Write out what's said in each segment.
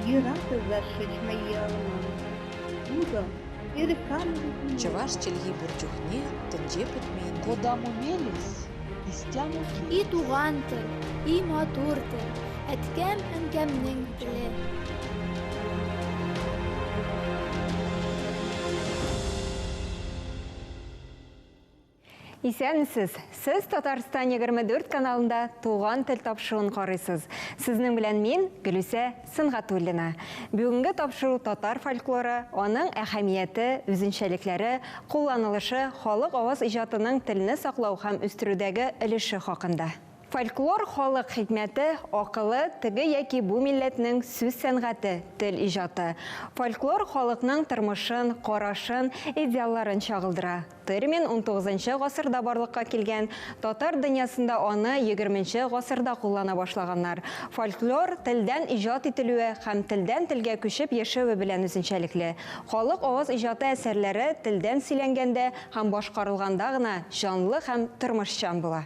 Ни разу зашить моя Буга, переканывать Чаваш челги бурчухне тенже путмейнде. Кодам умелись, истям И туган тел, и матур тел, әткәм әнкәмнең теле. Исәнсез, сіз Татарстан 24 каналында туған тел тапшыруын қарайсыз. Сізнің білән мен Гүлүсә Сыңғатуллина. Бүгінгі тапшыру татар фольклоры, оның әһәмияте, үзенчәлекләре, кулланылышы, халық аваз иҗатының телне саклау һәм үстерүдәге өлеше хакында. Фольклор халык хикмәте, акылы, теге яки бу милләтнең сүз сәнгате, тел иҗаты. Фольклор халыкның тормышын, карашын, идеалларын чагылдыра. Термин 19 гасырда барлыкка килгән, татар дөньясында аны 20 гасырда куллана башлаганнар. Фольклор телдән иҗат ителүе һәм телдән телгә күчеп яшәүе белән үзенчәлекле. Халык аваз иҗаты әсәрләре телдән сөйләнгәндә һәм башкарылганда гына җанлы һәм тормышчан була.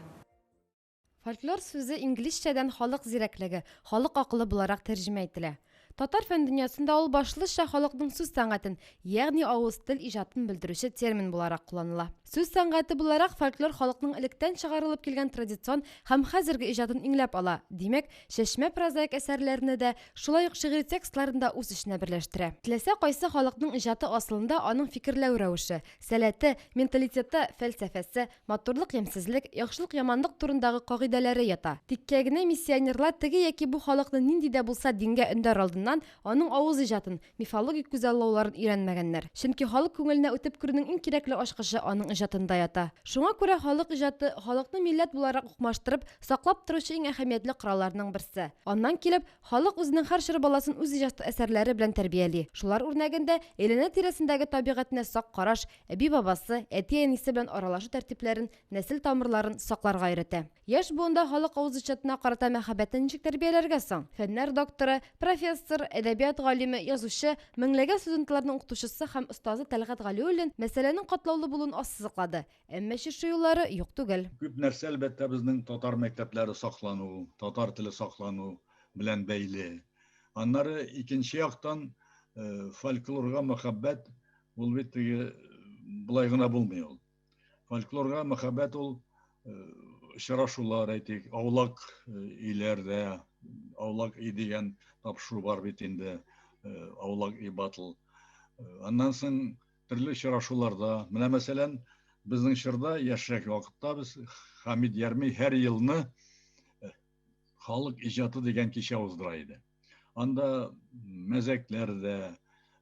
Фольклор сүзе инглизчәдән халык зирәклеге, халык акылы буларак тәрҗемә ителә. Татар фән дөньясында ул башлыча халыкның сүз сәнгатен, ягъни авыз тел иҗатын белдерүче термин буларак кулланыла. Сүз сәнгате буларак фольклор халыкның электән чыгарылып килгән традицион һәм хәзерге иҗатын иңләп ала. Димәк, чәчмә прозаик әсәрләрне дә, шулай ук шигъри текстларында үз эченә берләштерә. Теләсә кайсы халыкның иҗаты асылында аның фикерләү рәвеше, сәләте, менталитеты, фәлсәфәсе, матурлык, ямьсезлек, яхшылык, яманлык турындагы кагыйдәләре ята. Тиккә генә миссионерлар теге яки бу халыкны нинди дә булса дингә өндәр алдыннан аның авыз иҗатын, мифологик күзаллауларын өйрәнмәгәннәр. Чөнки халык күңеленә үтеп керүнең иң кирәкле ачкычы аның иҗатында ята. Шуңа күрә халык иҗаты халыкны милләт буларак укмаштырып, саклап торучы иң әһәмиятле коралларның берсе. Аннан килеп, халык үзенең һәр чор баласын үз иҗат әсәрләре белән тәрбияли. Шулар үрнәгендә әйләнә-тирәсендәге табигатьне сак караш, әби-бабасы, әти-әнисе белән аралашу тәртипләрен, нәсел тамырларын сакларга өйрәтә. Яшь буында халык авыз иҗатына карата мәхәббәтен ничек тәрбияләргә соң? Фәннәр докторы, профессор, әдәбият галиме, язучы, меңләгән студентларның укытучысы һәм остазы Тәлгать Галиуллин мәсьәләнең катлаулы булуын ассызыклады. Әмма чишү юллары юк түгел. Күп нәрсә әлбәттә безнең татар мәктәпләре саклану, татар теле саклану белән бәйле. Аннары икенче яктан фольклорга мәхәббәт ул бит булай гына булмый ул. Фольклорга мәхәббәт ул очрашулар әйтик, аулак өйләрдә, аулак үй дигән тапшыру бар бит инде, аулак үй батыл. Аннан соң төрле очрашуларда, менә мәсәлән, безнең чорда яшьрәк вакытта без Хамид Ярми һәр елны халык иҗаты дигән кичә уздыра иде. Анда мәзәкләр дә,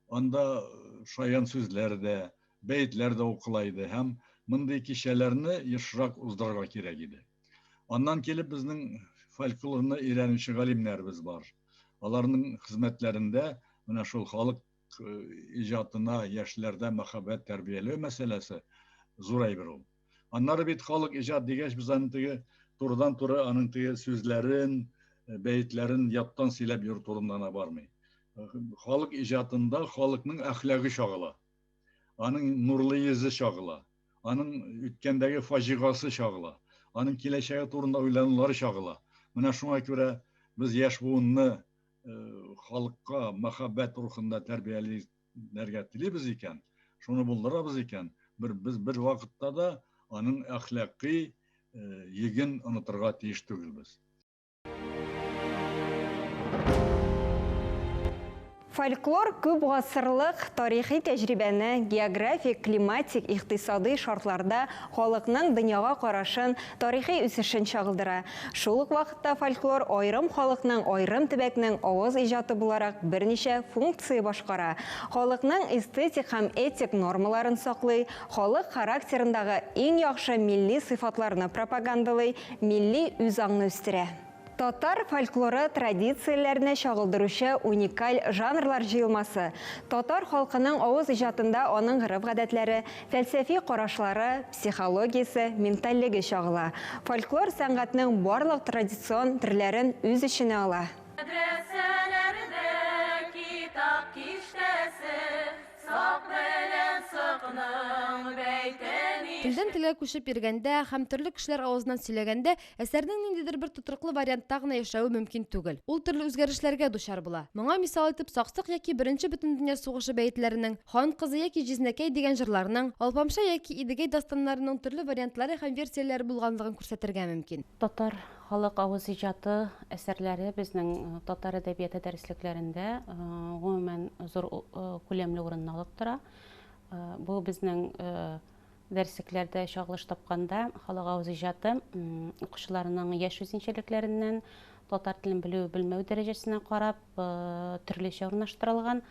анда шаян сүзләр дә, бәйтләр дә укыла иде һәм мондый кичәләрне ешрак уздырырга кирәк иде. Аннан килеп безнең фольклорны өйрәнүче галимнәрбез бар. Аларның хезмәтләрендә менә шул халык иҗатына яшьләрдә мәхәббәт тәрбияләү мәсьәләсе зур әйбер ул. Аннары бит халык иҗат дигәч без аны теге турыдан-туры аның теге сүзләрен, бәйтләрен яттан сөйләп йөрү турында бармый. Халык иҗатында халыкның әхлагы чагыла. Аның нурлы йөзе чагыла. Аның үткәндәге фаҗигасы чагыла. Аның киләчәге турында уйланулары чагыла. Менә шуңа күрә без яшь буынны халыкка мәхәббәт рухында тәрбияләргә телибез икән, шуны булдырабыз икән, без бер вакытта да аның әхлакый йөген онытырга тиеш түгелбез. Фольклор күп гасырлык тарихи тәҗрибәне, географик, климатик, икътисади шартларда халыкның дөньяга карашын, тарихи үсешен чагылдыра. Шул ук вакытта фольклор аерым халыкның, аерым төбәкнең авыз иҗаты буларак берничә функция башкара. Халыкның эстетик һәм этик нормаларын саклый, халык характерындагы иң яхшы милли сыйфатларны пропагандалый, милли үзаңны үстерә. Татар фольклоры традицияләрне чагылдыручы уникаль жанрлар җыелмасы. Татар халкының авыз иҗатында аның гырыф-гадәтләре, фәлсәфи карашлары, психологиясе, ментальлеге чагыла. Фольклор сәнгатьнең барлык традицион төрләрен үз эченә ала. Мәдрәсәләрдә китап киштәсе, сак белән сыкның бәйтәни телдән телгә күчеп йөргәндә һәм төрле кешеләр авызыннан сөйләгәндә әсәрнең ниндидер бер тотрыклы вариантта гына яшәүе мөмкин түгел. Ул төрле үзгәрешләргә дучар була. Моңа мисал итеп Саксык яки Беренче Бөтендөнья сугышы бәйтләренең, Хан кызы яки Җизнәкәй дигән җырларның, Алпамша яки Идегәй дастаннарының төрле вариантлары һәм версияләре булганлыгын күрсәтергә мөмкин. Татар халык авыз иҗаты әсәрләре безнең татар әдәбияты дәреслекләрендә гомумән зур күләмле урынны алып тора. Бу безнең дәреслекләрдә чагылыш тапканда халык авыз иҗаты укучыларның яшь үзенчәлекләреннән, татар телен белү белмәү дәрәҗәсенә карап төрлечә урнаштырылган.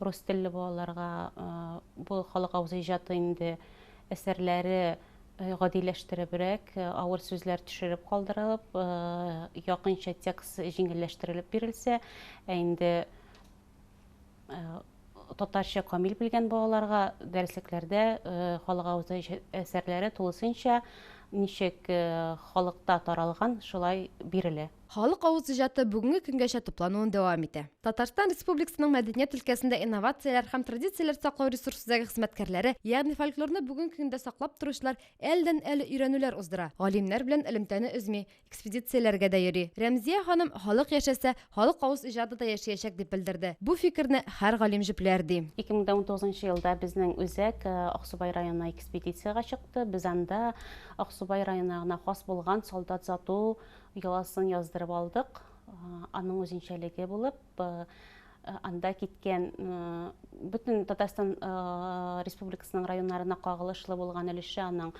Рус телле балаларга бу халык авыз иҗаты инде әсәрләре гадиләштеребрәк, авыр сүзләр төшереп калдырылып, якынча текст җиңелләштерелеп бирелсә, инде татарча камил белгән балаларга дәреслекләрдә халык авыз әсәрләре тулысынча ничек халыкта таралган шулай бирелә. Халык авыз иҗаты бүгенге көнгәчә туплануын дәвам итә. Татарстан Республикасының мәдәният өлкәсендә инновацияләр һәм традицияләр саклау ресурсындагы хезмәткәрләре, ягъни фольклорны бүгенге көндә саклап торучылар әлдән-әле өйрәнүләр уздыра. Галимнәр белән элемтәне өзми, экспедицияләргә дә йөри. Рәмзия ханым халык яшәсә, халык авыз иҗаты да яшәячәк дип белдерде. Бу фикерне һәр галим җипләр ди. 2019 елда безнең үзәк Аксубай районына экспедициягә чыкты. Без анда Аксубай районына хас булган солдат зату йоласын яздырып алдык. Аның үзенчәлеге булып, анда киткән бөтен Татарстан Республикасының районнарына кагылышлы булган өлеше аның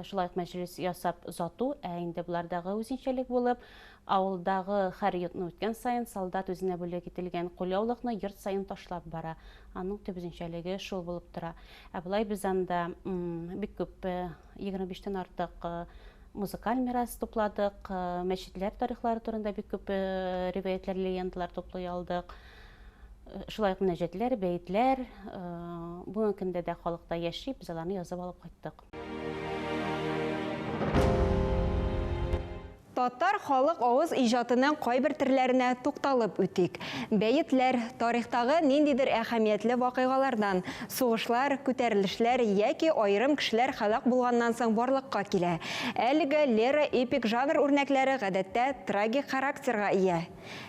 шулай мәҗлес ясап зату, инде булардагы үзенчәлек булып, авылдагы һәр йортны үткән сайын солдат үзенә бүләк ителгән кулъяулыкны йорт сайын ташлап бара. Аның төп үзенчәлеге шул булып тора. Булай без анда бик күп 25тән артык музыкаль мирас тупладык, мәчетләр тарихлары турында бик күп риваятлар, легендалар туплый алдык. Шулай ук мөнәҗәтләр, бәйтләр, бүгенге көндә дә халыкта яши, без аларны язып алып кайттык. Татар халык авыз иҗатының кайбер төрләренә тукталып үтик. Бәетләр, тарихтагы ниндидер әһәмиятле вакыйгалардан, сугышлар, күтәрелешләр яки аерым кешеләр халык булганнан соң барлыкка килә. Әлеге лера-эпик жанр үрнәкләре гадәттә трагик характерга ия.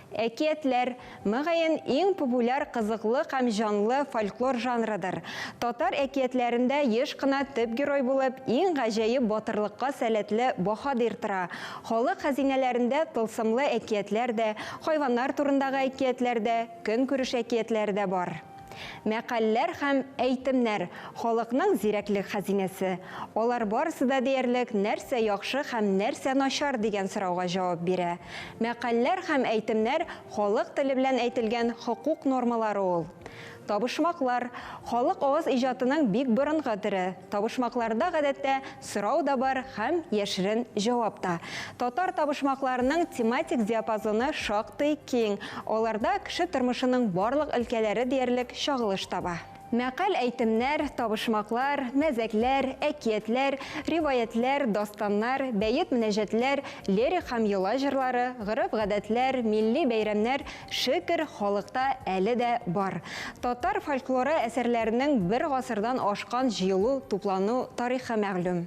Әкиятләр мөгаен иң популяр, кызыклы һәм җанлы фольклор жанрыдыр. Татар әкиятләрендә еш кына төп герой булып, иң гаҗәеп батырлыкка сәләтле баһадир тора. Халык хәзинәләрендә тылсымлы әкиятләр дә, хайваннар турындагы әкиятләр дә, көнкүреш әкиятләре дә бар. Мәкальләр һәм әйтемнәр халыкның зирәклек хәзинәсе. Алар барысы да диярлек нәрсә яхшы һәм нәрсә начар дигән сорауга җавап бирә. Мәкальләр һәм әйтемнәр халык теле белән әйтелгән хокук нормалары ул. Табышмаклар халык авыз иҗатының бик борынгы төре. Табышмакларда гадәттә сорау да бар һәм яшерен җавап та. Татар табышмакларының тематик диапазоны шактый киң. Аларда кеше тормышының барлык өлкәләре диярлек чагылыш таба. Мәкаль әйтемнәр, табышмаклар, мәзәкләр, әкиятләр, риваятләр, дастаннар, бәйет мөнәҗәтләр, лирик һәм йола җырлары, гореф-гадәтләр, милли бәйрәмнәр шөкер халыкта әле дә бар. Татар фольклоры әсәрләренең бер гасырдан ашкан җыелу, туплану тарихы мәгълүм.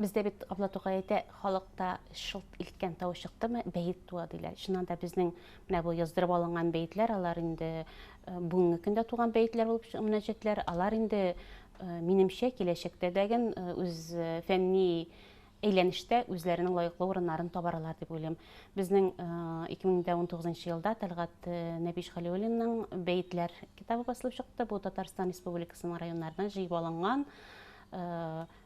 Бездә бит Абла Тукай әйтә, халыкта шылт илткән тавыш чыктымы, бәйет туа диләр. Шуннан да безнең менә бу яздырып алынган бәйетләр, алар инде бүгенге көндә туган бәйетләр булып мөнәҗәтләр, алар инде минемчә киләчәктә дәген үз фәнни әйләнештә үзләренең лаеклы урыннарын табарлар дип уйлыйм. Безнең 2019 елда Тәлгат Нәбиш Галиуллинның бәйетләр китабы басылып чыкты. Бу Татарстан Республикасының районнарыннан җыеп алынган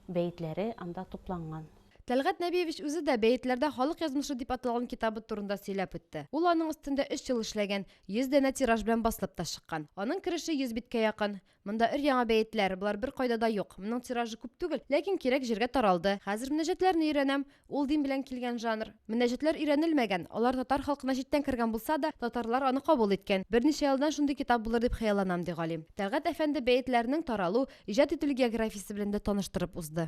бәйетләре анда тупланган. Тәлгат Нәбиевич үзе дә бәйетләрдә халык язмышы дип аталган китабы турында сөйләп үтте. Ул аның өстендә 3 ел эшләгән, 100 дәнә тираж белән басылып та чыккан. Аның киреше 100 биткә якын. Монда өр-яңа бәйетләр, булар бер кайда да юк. Моның тиражы күп түгел, ләкин кирәк җиргә таралды. Хәзер мөнәҗәтләрне өйрәнәм, ул дин белән килгән жанр. Мөнәҗәтләр өйрәнелмәгән, алар татар халкына читтән кергән булса да, татарлар аны кабул иткән. Берничә елдан шундый китап булыр дип хыялланам ди галим. Тәлгат әфәнде бәйетләрнең таралу, иҗат ителү географиясе белән дә таныштырып узды.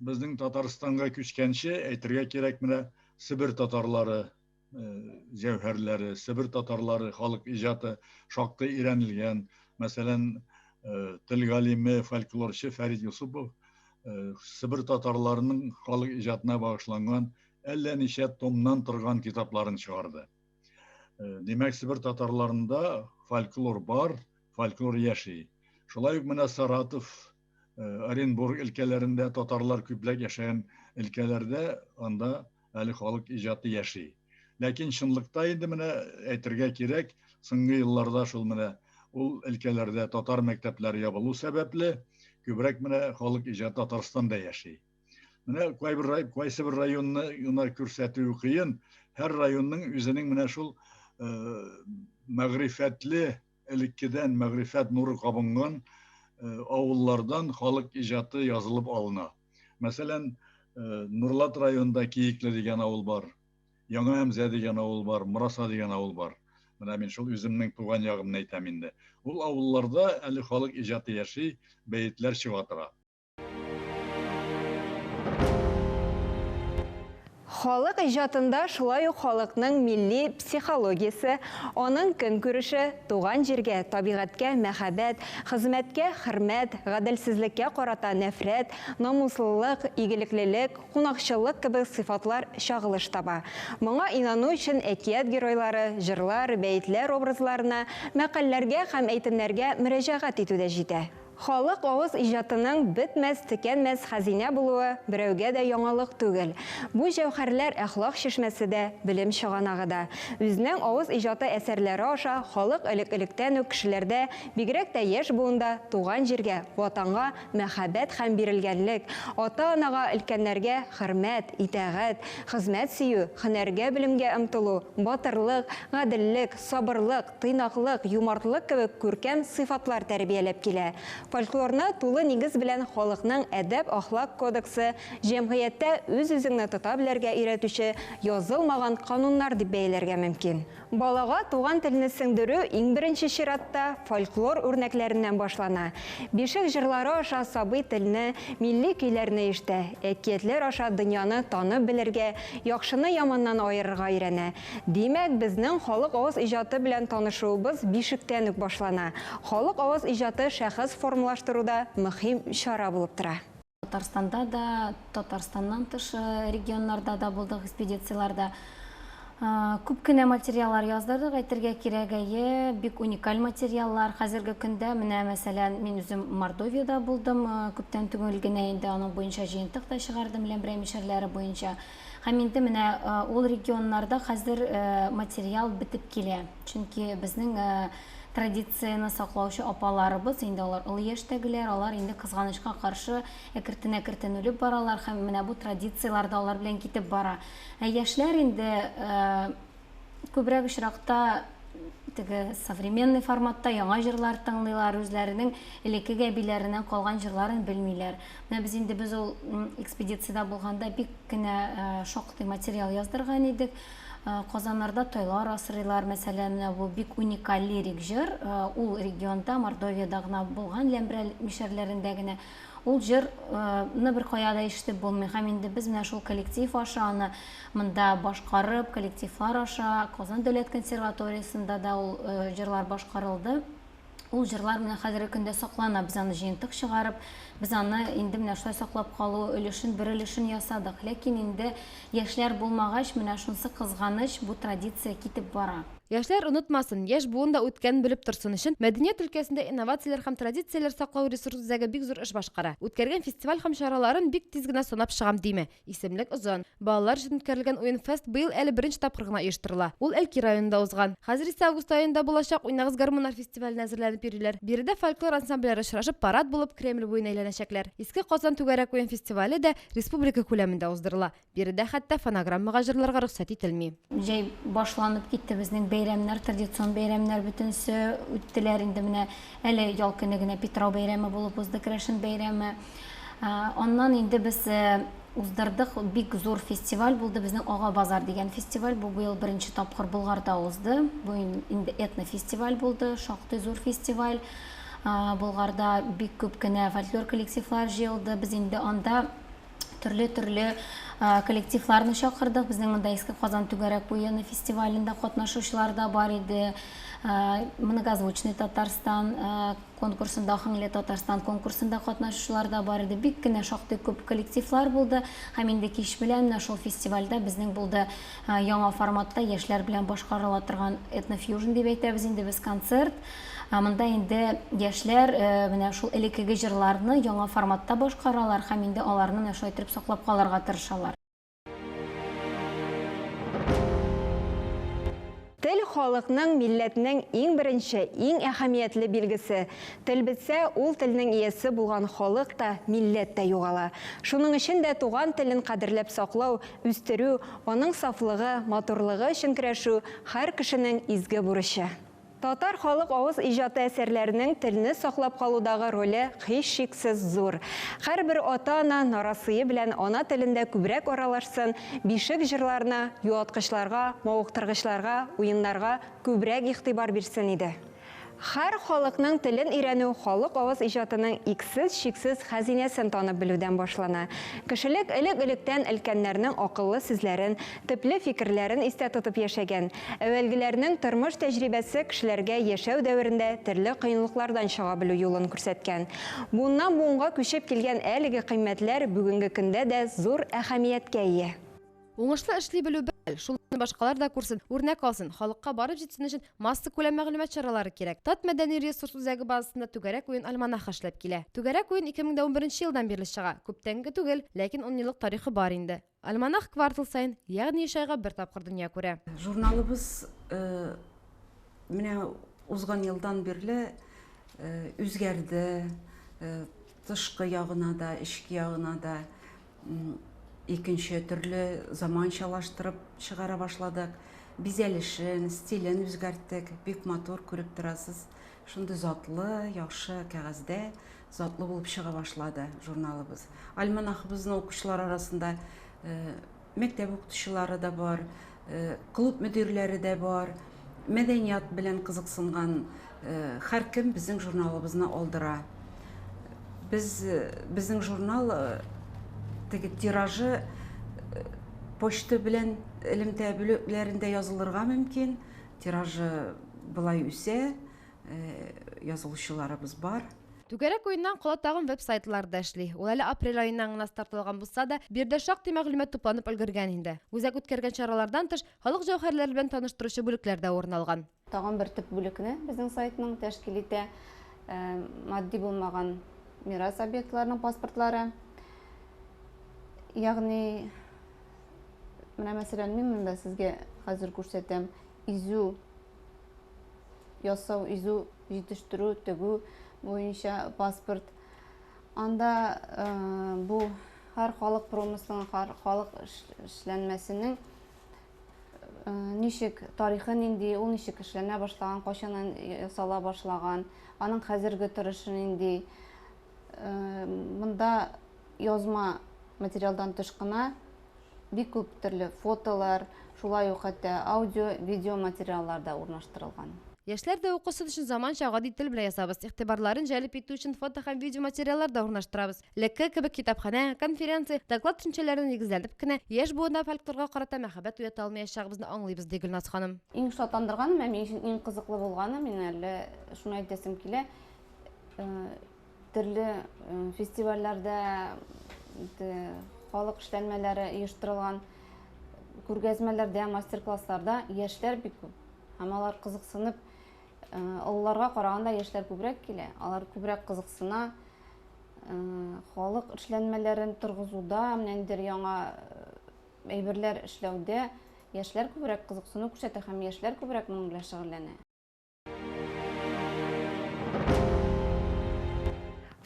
Безнең Татарстанга күчкәнче әйтергә кирәк менә Сибир татарлары җәүһәрләре, Сибир татарлары халык иҗаты шактый өйрәнелгән. Мәсәлән, тел галиме, фольклорчы Фәрит Юсупов Сібір татарларының халық ижатына бағышланған әллә ничә томнан торган китапларын чыгарды. Демәк, Сібір татарларында фольклор бар, фольклор яши. Шулай ук менә Саратов, Оренбург өлкәләрендә татарлар күпләп яшәгән өлкәләрдә анда әле халык иҗаты яши. Ләкин чынлыкта инде менә әйтергә кирәк, соңгы елларда шул менә ул өлкәләрдә татар мәктәпләре ябылу сәбәпле күбрәк менә халык иҗаты Татарстанда яши. Менә кайсы бер районны күрсәтү кыен, һәр районның үзенең менә шул мәгърифәтле элеккедән мәгърифәт нуры кабынган авыллардан халык иҗаты язылып алына. Мәсәлән, Нурлат районында Киекле дигән авыл бар, Яңа Әмзә дигән авыл бар, Мураса дигән авыл бар. Менә мин шул үземнең туган ягымны әйтәм инде. Ул авылларда әле халык иҗаты яши, бәетләр чыга тора. Халык иҗатында шулай ук халыкның милли психологиясе, аның көнкүреше, туган җиргә, табигатькә мәхәббәт, хезмәткә хөрмәт, гаделсезлеккә карата нәфрәт, намуслылык, игелеклелек, кунакчылык кебек сыйфатлар чагылыш таба. Моңа инану өчен әкият геройлары, җырлар, бәйтләр образларына, мәкальләргә һәм әйтемнәргә мөрәҗәгать итүдә җитә. Халык авыз иҗатының бетмәс, текәнмәс хәзинә булуы берәүгә дә яңалык түгел. Бу җәүһәрләр әхлак чишмәсе дә, билем чыганагы да. Үзенең авыз иҗаты әсәрләре аша халык элек-электән үк кешеләрдә, бигрәк тә яшь буында туган җиргә, ватанга мәхәббәт һәм бирелгәнлек, ата-анага, өлкәннәргә хөрмәт, итәгать, хезмәт сөю, һөнәргә, белемгә омтылу, батырлык, гаделлек, сабырлык, тыйнаклык, юмартлык кебек күркәм сыйфатлар тәрбияләп килә. Фольклорны тулы нигез белән халыкның әдәп-ахлак кодексы, җәмгыятьтә үз-үзеңне тота белергә өйрәтүче язылмаган кануннар дип бәяләргә мөмкин. Балага туган телне сеңдерү иң беренче чиратта фольклор үрнәкләреннән башлана. Бишек җырлары аша сабый телне, милли көйләрне ишетә, әкиятләр аша дөньяны танып белергә, яхшыны яманнан аерырга өйрәнә. Димәк, безнең халык авыз иҗаты белән танышуыбыз бишектән үк башлана. Халык авыз иҗаты шәхес формалаштыруда мөһим чара булып тора. Татарстанда да, Татарстаннан тыш регионнарда да булдык экспедицияларда. Күп кенә материаллар яздырдык, әйтергә кирәк, бик уникаль материаллар. Хәзерге көндә менә мәсәлән, мин үзем Мордовияда булдым, күптән түгел генә инде аның буенча җыентык та чыгардым, ләмбрә мишәрләре буенча. Һәм инде менә ул регионнарда хәзер материал бетеп килә. Чөнки безнең традицияны саклаучы апаларыбыз, инде алар олы яшьтәгеләр, алар инде кызганычка каршы әкртен үлеп баралар һәм менә бу традицияларда алар белән китеп бара. Яшьләр инде күбрәк очракта теге современный форматта яңа җырлар тыңлыйлар, үзләренең элекке гәбиләреннән калган җырларын белмиләр. Менә без ул экспедициядә булганда бик кенә шактый материал яздырган идек. Казаннарда тойлар асрыйлар, мәсәлән, бу бик уникаль лирик җыр, ул регионда, Мордовияда гына булган, ләмбрә мишәрләрендә генә. Ул җырны бер каяда ишетеп булмый. Һәм инде без менә шул коллектив аша аны монда башкарып, коллективлар аша Казан дәүләт консерваториясында да ул җырлар башкарылды. Ул җырлар менә хәзерге көндә саклана, без аны җыентык чыгарып, без аны инде менә шулай саклап калу өлешен, бер өлешен ясадык. Ләкин инде яшьләр булмагач, менә шунсы кызганыч, бу традиция китеп бара. Яшьләр унытмасын, яшь буында үткән белеп торсын өчен мәдәният өлкәсендә инновацияләр һәм традицияләр саклау ресурсы үзәге бик зур эш башкара. Үткәргән фестиваль һәм чараларын бик тиз генә санап чыгам диме. Исемлек озын. Балалар өчен үткәрелгән Уенфест быел әле беренче тапкыр гына оештырыла. Ул Әлки районында узган. Хәзер исә август аенда булачак Уйнагыз гармоннар фестиваленә әзерләнеп йөриләр. Биредә фольклор ансамбльләре очрашып, парад булып Кремль буена әйләнәчәкләр. Иске Казан түгәрәк уен фестивале дә республика күләмендә уздырыла. Биредә хәтта фонограммага җырларга рөхсәт ителми. Җәй башланып китте безнең бәйрәмнәр, традицион бәйрәмнәр бөтенсе үттеләр инде менә әле ял көне генә Петрау бәйрәме булып узды, Крәшен бәйрәме. Аннан инде без уздырдык, бик зур фестиваль булды, безнең Ага базар дигән фестиваль, бу быел беренче тапкыр Болгарда узды. Бу инде этнофестиваль булды, шактый зур фестиваль. Болгарда бик күп кенә фольклор коллективлар җыелды. Без инде анда төрле коллективларны чакырдык. Безнең монда Иске Казан түгәрәк буены фестивалендә катнашучылар да бар иде. Многозвучный Татарстан конкурсында, Хыңле Татарстан конкурсында катнашучылар да бар иде. Бик кенә шактый күп коллективлар булды. Һәм инде кич белән шул фестивальдә безнең булды яңа форматта яшьләр белән башкарыла торган этнофьюжн дип әйтәбез инде без концерт. Монда инде яшьләр менә шул элеккеге җырларны яңа форматта башкаралар һәм инде аларны шулай итеп саклап калырга тырышалар. Тел халыкның, милләтнең иң беренче, иң әһәмиятле билгесе. Тел бетсә, ул телнең иясе булган халык та, милләт тә югала. Шуның өчен дә туган телен кадерләп саклау, үстерү, аның сафлыгы, матурлыгы өчен көрәшү һәр кешенең изге бурычы. Татар халык авыз иҗаты әсәрләренең телне саклап калудагы роле һичшиксез зур. Һәрбер ата-ана нарасые белән ана телендә күбрәк аралашсын, бишек җырларына, юаткычларга, мавыктыргычларга, уеннарга күбрәк игътибар бирсен иде. Һәр халыкның телен өйрәнү халык авыз иҗатының иксез-шиксез хәзинәсен танып белүдән башлана. Кешелек элек-электән өлкәннәрнең акыллы сүзләрен, төпле фикерләрен истә тотып яшәгән. Әвәлгеләрнең тормыш тәҗрибәсе кешеләргә яшәү дәверендә төрле кыенлыклардан чыга белү юлын күрсәткән. Буннан буынга күчеп килгән әлеге кыйммәтләр бүгенге көндә дә зур әһәмияткә ия. Уңышлы эшли белү бел, шулны башкалар да күрсен, үрнәк алсын, халыкка барып җитсен өчен масса күләм мәгълүмат чаралары кирәк. Тат мәдәни ресурс үзәге базасында түгәрәк уен альманах эшләп килә. Түгәрәк уен 2011 елдан бирле чыга. Күптәнге түгел, ләкин 10 еллык тарихы бар инде. Альманах квартал сайын, ягъни 3 айга бер тапкыр дөнья күрә. Журналыбыз менә узган елдан бирле үзгәрде. Тышкы ягына да, ички ягына да икенче төрле заманчалаштырып чыгара башладык. Бизәлешен, стилен үзгәрттек. Бик матур күреп торасыз. Шундый затлы, яхшы кәгазьдә затлы булып чыга башлады журналыбыз. Альманахыбызның укучылар арасында мәктәп укытучылары да бар, клуб мөдирләре дә бар. Мәдәният белән кызыксынган һәркем безнең журналыбызны алдыра. Безнең журнал тиражы почта белән элемтә бүлекләрендә язылырга мөмкин. Тиражы былай үсә, язылучыларыбыз бар. Түгәрәк уеннан кала тагын веб-сайтларда эшли. Ул әле апрель аеннан гына стартлаган булса да, бирдә шактый мәгълүмат тупланып өлгергән инде. Үзәк үткәргән чаралардан тыш, халык җәүһәрләре белән таныштыручы бүлекләр дә урын алган. Тагын бер төп бүлекне безнең сайтның тәшкил итә матди булмаган мирас объектларының паспортлары. Ягъни менә мәсәлән мин монда сезгә хәзер күрсәтәм изү ясау, изү җитештерү, тегү буенча паспорт. Анда бу һәр халык промыслының, һәр халык эшләнмәсенең ничек тарихы нинди, ул ничек эшләнә башлаган, кайчаннан ясала башлаган, аның хәзерге торышы нинди. Монда язма материалдан тышкына бик күп төрле фотолар, шулай ук хәтта аудио, видео материаллар да урнаштырылган. Яшьләр дә укысын өчен заманча гади тел белән ясабыз. Игътибарларын җәлеп итү өчен фото һәм видео материаллар да урнаштырабыз. Лекке кебек китапханә, конференция, доклад төшенчәләренә нигезләнеп кенә яшь буында фольклорга карата мәхәббәт уята алмаячагыбызны аңлыйбыз, ди Гөлназ ханым. Иң шатландырганы, мен өчен иң кызыклы булганы, мен әле шуны әйтәсем килә. Төрле фестивальләрдә халык эшләнмәләре оештырылган күргәзмәләрдә, мастер-классларда яшьләр бик күп. Һәм алар кызыксынып, олыларга караганда яшьләр күбрәк килә. Алар күбрәк кызыксына, халык эшләнмәләрен торгызуда, менәндер яңа әйберләр эшләүдә яшьләр күбрәк кызыксыну күрсәтә һәм яшьләр күбрәк моның белән шөгыльләнә.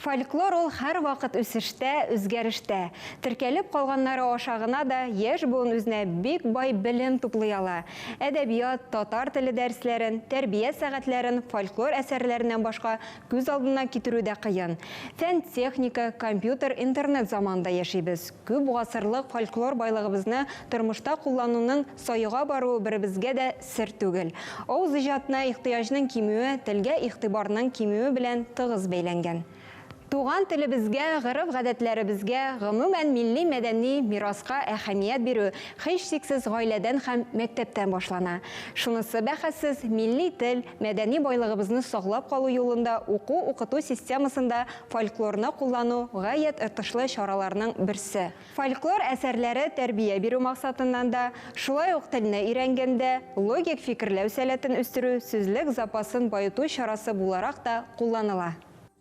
Фольклор ул һәр вакыт үсештә, үзгәрештә. Теркәлеп калганнары аша гына да яшь буын үзенә бик бай белем туплый ала. Әдәбият, татар теле дәресләрен, тәрбия сәгатьләрен фольклор әсәрләреннән башка күз алдына китерү дә кыен. Фән, техника, компьютер, интернет заманында яшибез. Күп гасырлык фольклор байлыгыбызны тормышта куллануның саега баруы беребезгә дә сер түгел. Авыз иҗатына ихтыяҗның кимүе, телгә игътибарның кимүе белән тыгыз бәйләнгән. Туган телебезгә, гырыф-гадәтләребезгә, гомумән милли мәдәни мираска әһәмият бирү һичшиксез гаиләдән һәм мәктәптән башлана. Шунысы бәхәссез, милли тел, мәдәни байлыгыбызны саклап калу юлында уку-укыту системасында фольклорны куллану гаять ыртышлы чараларның берсе. Фольклор әсәрләре тәрбия бирү максатыннан да, шулай ук телне өйрәнгәндә логик фикерләү сәләтен үстерү, сүзлек запасын байыту чарасы буларак да кулланыла.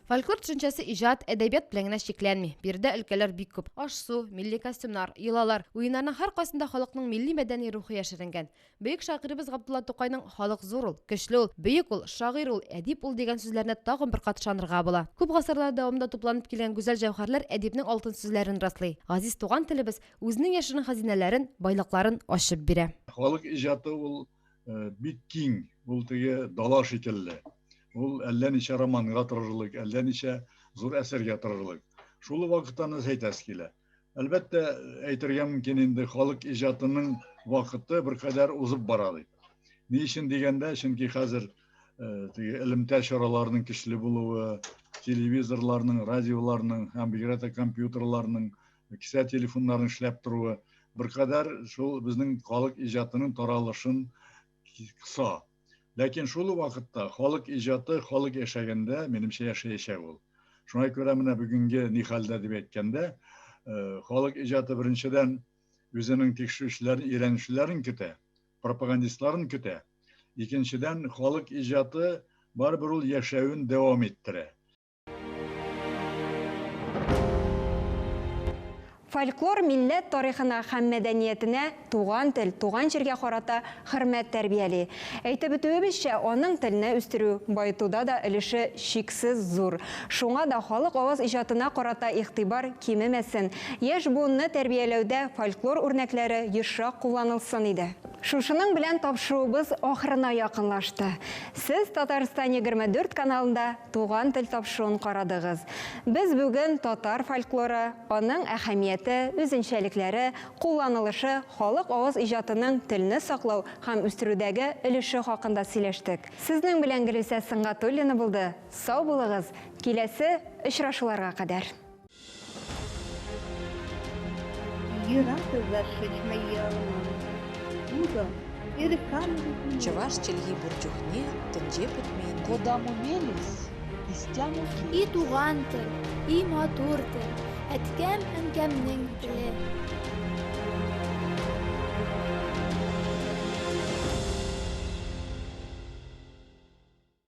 Фольклор төшенчәсе иҗат, әдәбият белән генә шикләнми. Биредә өлкәләр бик күп. Аш-су, милли костюмнар, йолалар, уеннарның һәркайсында халыкның милли мәдәни рухы яшеренгән. Бөек шагыйребез Габдулла Тукайның "Халык зур ул, көчле ул, бөек ул, шагыйрь ул, әдип ул" дигән сүзләренә тагын бер кат ышанырга була. Күп гасырлар дәвамында тупланып килгән гүзәл җәүһәрләр әдипнең алтын сүзләрен раслый. Газиз туган телебез үзенең яшерен хазинәләрен, байлыкларын ачып бирә. Халык иҗаты ул бик киң, ул теге дала шикелле. Ул әллә ничә романга торырлык, әллә ничә зур әсәргә торырлык. Шул вакыттан әйтәс килә. Әлбәттә, әйтергә мөмкин инде халык иҗатының вакыты беркадәр узып бара ди. Ни өчен дигәндә, чөнки хәзер элемтә чараларының көчле булуы, телевизорларның, радиоларның һәм бигрәк компьютерларның, кисә телефоннарның эшләп торуы беркадәр шул безнең халык иҗатының таралышын кыса. Ләкин шул вакытта халык иҗаты халык яшәгәндә, минемчә яшәячәк ул. Шуңа күрә менә бүгенге ни хәлдә дип әйткәндә, халык иҗаты беренчедән үзенең тикшерүчеләрен, өйрәнүчеләрен көтә, пропагандистларын көтә. Икенчедән халык иҗаты барыбер ул яшәвен дәвам иттерә. Фольклор милләт тарихына һәм мәдәниятенә, туган тел, туган җиргә карата хөрмәт тәрбияли. Әйтеп үтүебезчә, аның теленә үстерү, байтуда да өлеше шиксез зур. Шуңа да халык авыз иҗатына карата игътибар кимемәсен. Яшь буынны тәрбияләүдә фольклор үрнәкләре ешрак кулланылсын иде. Шушының белән тапшыруыбыз ахырына якынлашты. Сез Татарстан 24 каналында туган тел тапшыруын карадыгыз. Без бүген татар фольклоры, аның әһәмияте, үзенчәлекләре, кулланылышы, халык авыз иҗатының телне саклау һәм үстерүдәге өлеше хакында сөйләштек. Сезнең белән Гөлүсә Сыңгатуллина булды. Сау булыгыз. Киләсе очрашуларга кадәр. Чуваш челги бурчухне, тенҗе путмейн. Куда мумелис, истям И туган тел, и матур тел, әткәм әнкәмнең теле.